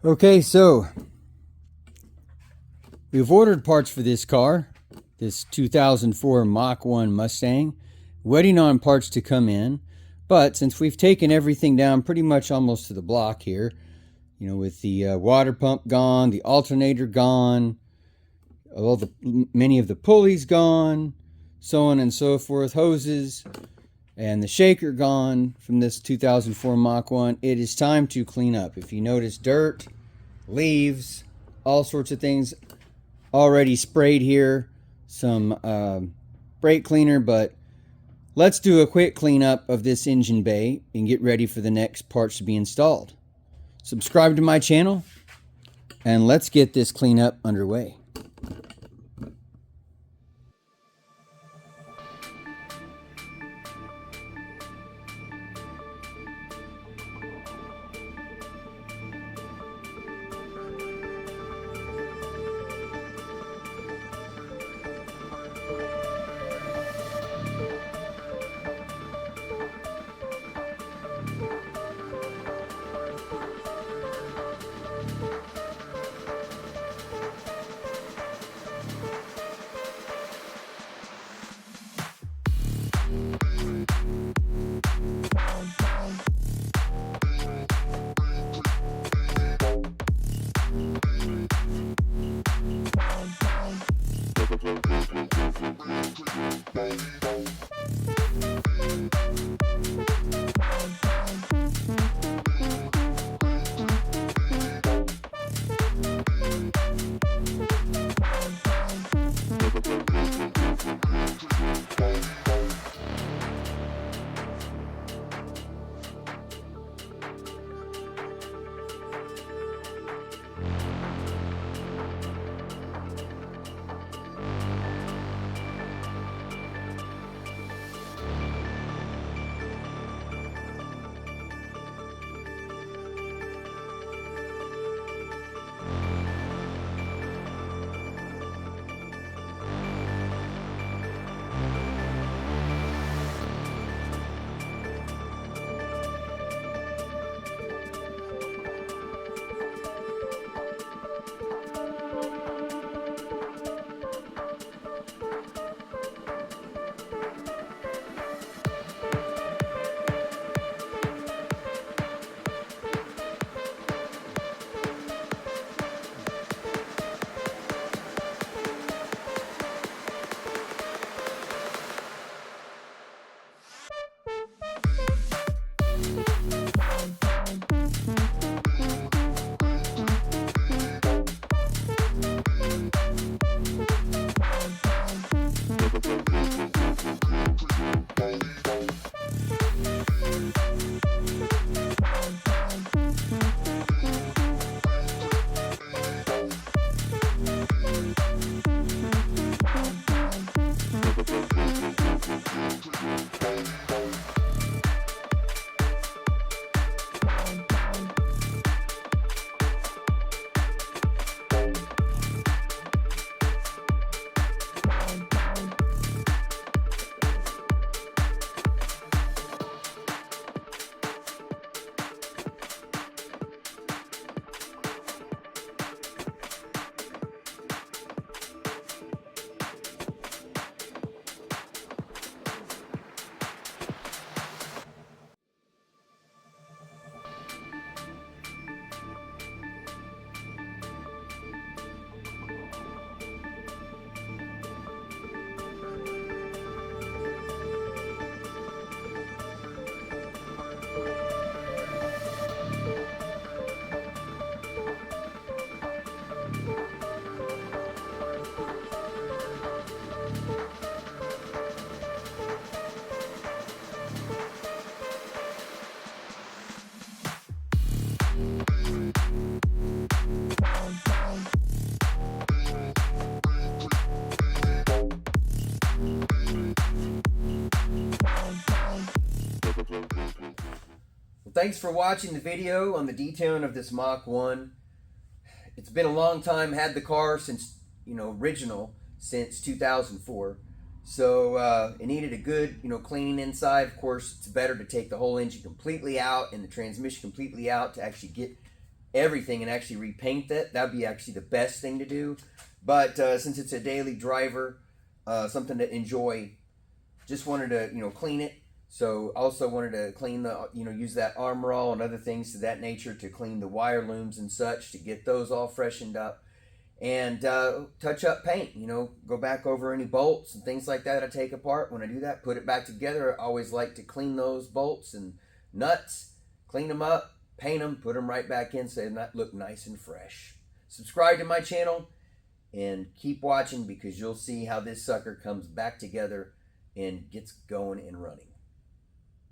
Okay, so we've ordered parts for this car, this 2004 Mach 1 Mustang, waiting on parts to come in. But since we've taken everything down pretty much almost to the block here, you know, with the water pump gone, the alternator gone, many of the pulleys gone, so on and so forth, hoses, and the shaker gone from this 2004 Mach 1, it is time to clean up. If you notice dirt, leaves, all sorts of things already sprayed here, some brake cleaner, but let's do a quick cleanup of this engine bay and get ready for the next parts to be installed. Subscribe to my channel and let's get this cleanup underway. Thanks for watching the video on the detailing of this Mach 1. It's been a long time, had the car since, original, since 2004. So it needed a good, cleaning inside. Of course, it's better to take the whole engine completely out and the transmission completely out to actually get everything and actually repaint that. That'd be actually the best thing to do. But since it's a daily driver, something to enjoy, just wanted to clean it. So also wanted to clean the use that Armor All and other things to that nature to clean the wire looms and such to get those all freshened up, and touch up paint. Go back over any bolts and things like that I take apart. When I do that, put it back together. I always like to clean those bolts and nuts, clean them up, paint them, put them right back in so they look nice and fresh. Subscribe to my channel and keep watching, because you'll see how this sucker comes back together and gets going and running.